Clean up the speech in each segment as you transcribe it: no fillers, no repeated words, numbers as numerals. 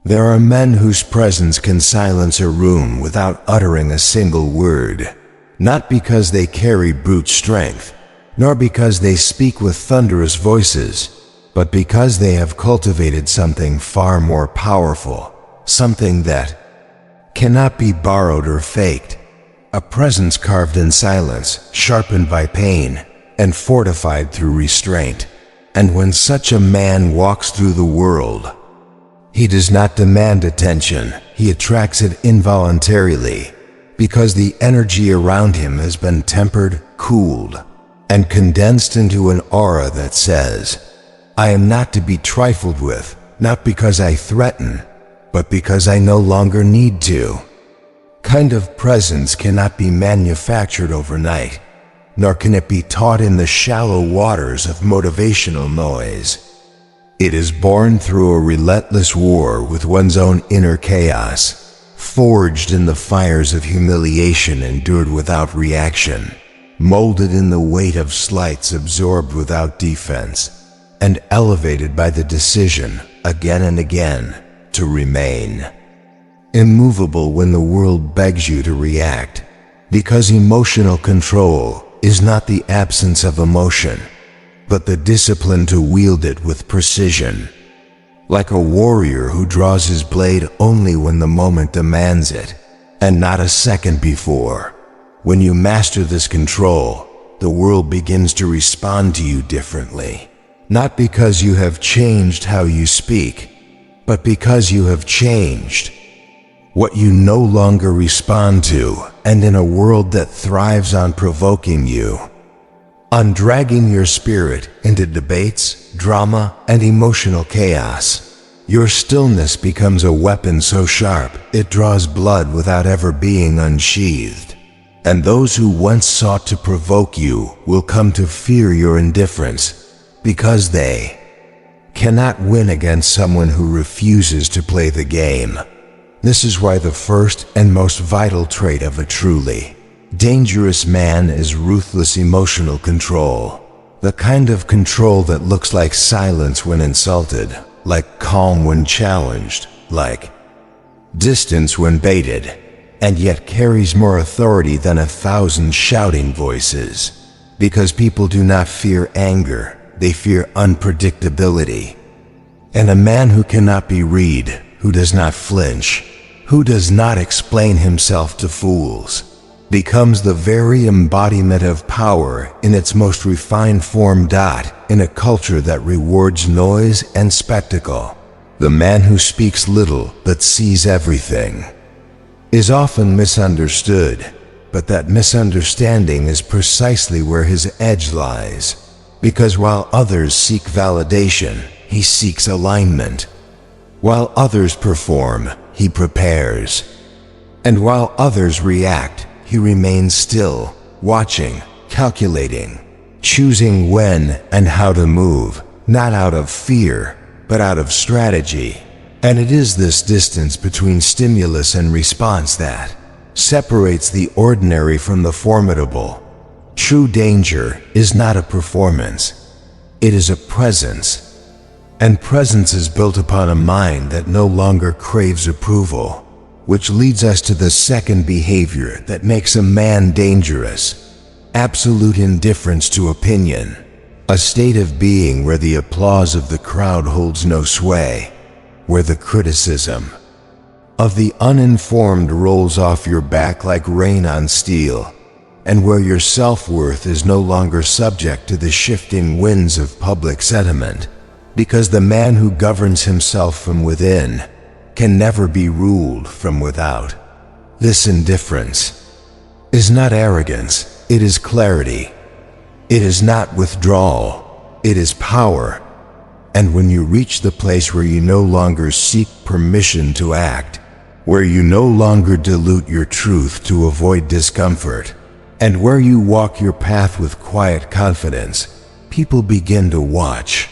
There are men whose presence can silence a room without uttering a single word, not because they carry brute strength, nor because they speak with thunderous voices, but because they have cultivated something far more powerful, something that cannot be borrowed or faked, a presence carved in silence, sharpened by pain, and fortified through restraint. And when such a man walks through the world, he does not demand attention, he attracts it involuntarily, because the energy around him has been tempered, cooled, and condensed into an aura that says, I am not to be trifled with, not because I threaten, but because I no longer need to. Kind of presence cannot be manufactured overnight, nor can it be taught in the shallow waters of motivational noise. It is born through a relentless war with one's own inner chaos, forged in the fires of humiliation endured without reaction, molded in the weight of slights absorbed without defense, and elevated by the decision, again and again, to remain immovable when the world begs you to react, because emotional control is not the absence of emotion, but the discipline to wield it with precision. Like a warrior who draws his blade only when the moment demands it, and not a second before. When you master this control, the world begins to respond to you differently. Not because you have changed how you speak, but because you have changed what you no longer respond to, and in a world that thrives on provoking you, on dragging your spirit into debates, drama, and emotional chaos, your stillness becomes a weapon so sharp it draws blood without ever being unsheathed. And those who once sought to provoke you will come to fear your indifference, because they cannot win against someone who refuses to play the game. This is why the first and most vital trait of a truly dangerous man is ruthless emotional control. The kind of control that looks like silence when insulted, like calm when challenged, like distance when baited, and yet carries more authority than 1,000 shouting voices. Because people do not fear anger, they fear unpredictability. And a man who cannot be read, who does not flinch, who does not explain himself to fools, becomes the very embodiment of power in its most refined form. In a culture that rewards noise and spectacle, the man who speaks little but sees everything is often misunderstood, but that misunderstanding is precisely where his edge lies, because while others seek validation, he seeks alignment. While others perform, he prepares. And while others react, he remains still, watching, calculating, choosing when and how to move, not out of fear, but out of strategy. And it is this distance between stimulus and response that separates the ordinary from the formidable. True danger is not a performance, it is a presence. And presence is built upon a mind that no longer craves approval, which leads us to the second behavior that makes a man dangerous: absolute indifference to opinion, a state of being where the applause of the crowd holds no sway, where the criticism of the uninformed rolls off your back like rain on steel, and where your self-worth is no longer subject to the shifting winds of public sentiment, because the man who governs himself from within can never be ruled from without. This indifference is not arrogance, it is clarity. It is not withdrawal, it is power. And when you reach the place where you no longer seek permission to act, where you no longer dilute your truth to avoid discomfort, and where you walk your path with quiet confidence, people begin to watch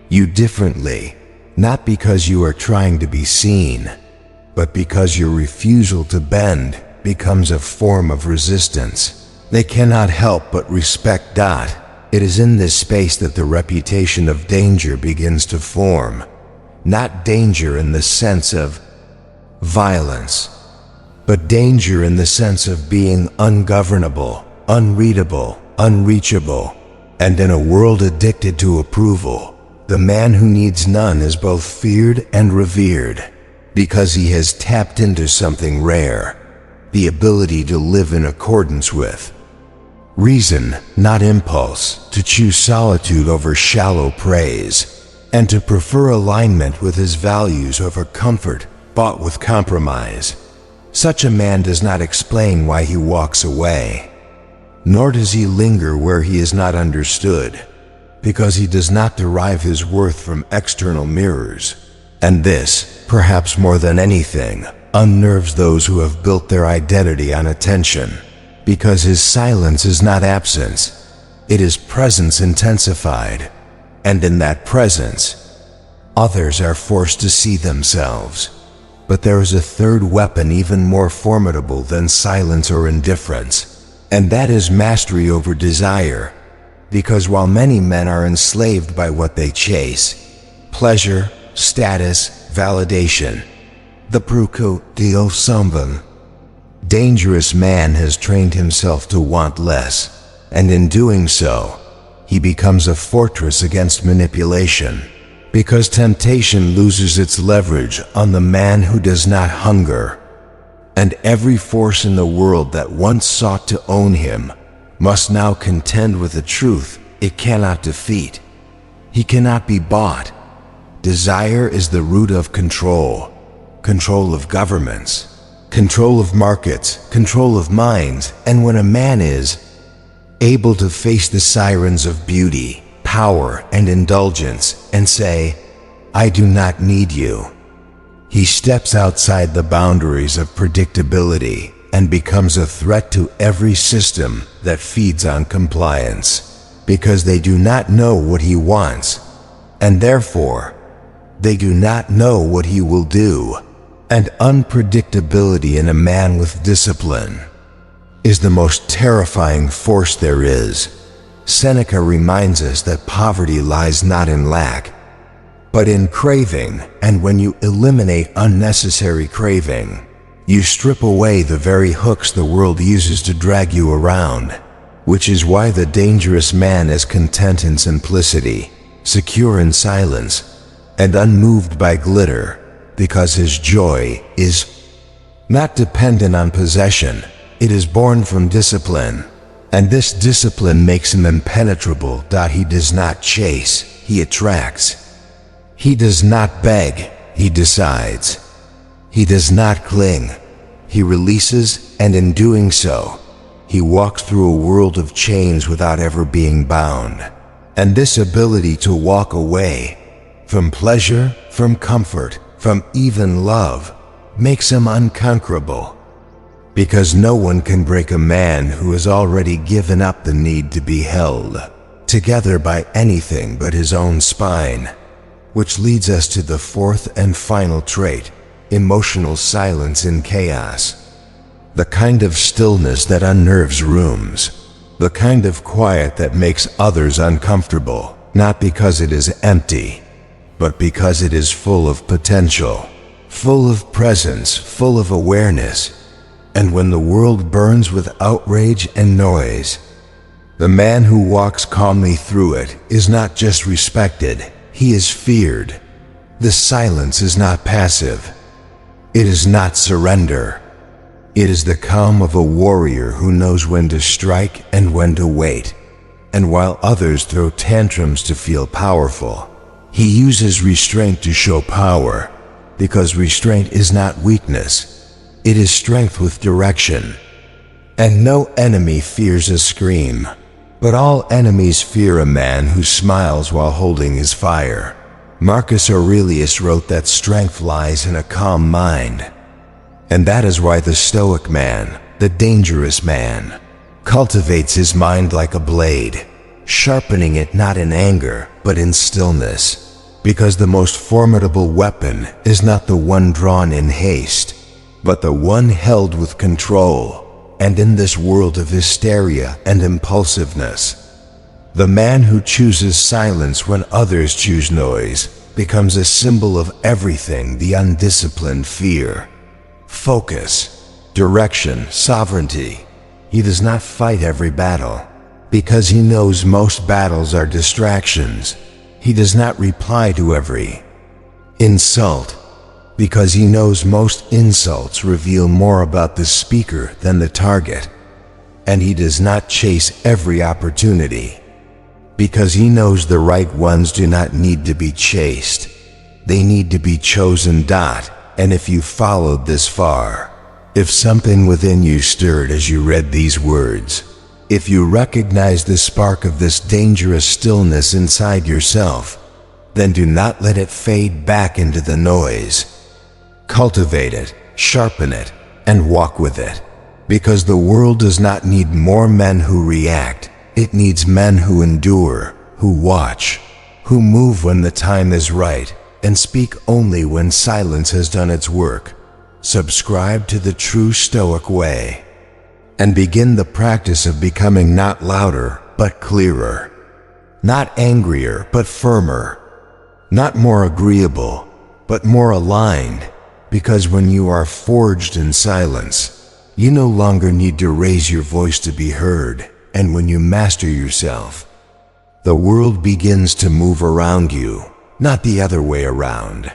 you differently, not because you are trying to be seen, but because your refusal to bend becomes a form of resistance. They cannot help but respect. It is in this space that the reputation of danger begins to form, not danger in the sense of violence, but danger in the sense of being ungovernable, unreadable, unreachable, and in a world addicted to approval. The man who needs none is both feared and revered, because he has tapped into something rare, the ability to live in accordance with reason, not impulse, to choose solitude over shallow praise, and to prefer alignment with his values over comfort bought with compromise. Such a man does not explain why he walks away, nor does he linger where he is not understood, because he does not derive his worth from external mirrors. And this, perhaps more than anything, unnerves those who have built their identity on attention, because his silence is not absence, it is presence intensified, and in that presence, others are forced to see themselves. But there is a third weapon even more formidable than silence or indifference, and that is mastery over desire, because while many men are enslaved by what they chase, pleasure, status, validation, the pruco dio sumban, dangerous man has trained himself to want less, and in doing so, he becomes a fortress against manipulation, because temptation loses its leverage on the man who does not hunger, and every force in the world that once sought to own him must now contend with a truth it cannot defeat. He cannot be bought. Desire is the root of control, control of governments, control of markets, control of minds, and when a man is able to face the sirens of beauty, power, and indulgence, and say, "I do not need you," he steps outside the boundaries of predictability and becomes a threat to every system that feeds on compliance, because they do not know what he wants, and therefore, they do not know what he will do. And unpredictability in a man with discipline is the most terrifying force there is. Seneca reminds us that poverty lies not in lack, but in craving, and when you eliminate unnecessary craving, you strip away the very hooks the world uses to drag you around, which is why the dangerous man is content in simplicity, secure in silence, and unmoved by glitter, because his joy is not dependent on possession, it is born from discipline. And this discipline makes him impenetrable. He does not chase, he attracts. He does not beg, he decides. He does not cling, he releases, and in doing so, he walks through a world of chains without ever being bound. And this ability to walk away from pleasure, from comfort, from even love, makes him unconquerable. Because no one can break a man who has already given up the need to be held together by anything but his own spine. Which leads us to the fourth and final trait, emotional silence in chaos. The kind of stillness that unnerves rooms. The kind of quiet that makes others uncomfortable, not because it is empty, but because it is full of potential, full of presence, full of awareness. And when the world burns with outrage and noise, the man who walks calmly through it is not just respected, he is feared. The silence is not passive. It is not surrender. It is the calm of a warrior who knows when to strike and when to wait. And while others throw tantrums to feel powerful, he uses restraint to show power, because restraint is not weakness. It is strength with direction. And no enemy fears a scream, but all enemies fear a man who smiles while holding his fire. Marcus Aurelius wrote that strength lies in a calm mind. And that is why the Stoic man, the dangerous man, cultivates his mind like a blade, sharpening it not in anger, but in stillness. Because the most formidable weapon is not the one drawn in haste, but the one held with control. And in this world of hysteria and impulsiveness, the man who chooses silence when others choose noise becomes a symbol of everything the undisciplined fear. Focus, direction, sovereignty. He does not fight every battle, because he knows most battles are distractions. He does not reply to every insult, because he knows most insults reveal more about the speaker than the target. And he does not chase every opportunity, because he knows the right ones do not need to be chased. They need to be chosen. And if you followed this far, if something within you stirred as you read these words, if you recognize the spark of this dangerous stillness inside yourself, then do not let it fade back into the noise. Cultivate it, sharpen it, and walk with it. Because the world does not need more men who react. It needs men who endure, who watch, who move when the time is right, and speak only when silence has done its work. Subscribe to the true Stoic way, and begin the practice of becoming not louder, but clearer. Not angrier, but firmer. Not more agreeable, but more aligned. Because when you are forged in silence, you no longer need to raise your voice to be heard. And when you master yourself, the world begins to move around you, not the other way around.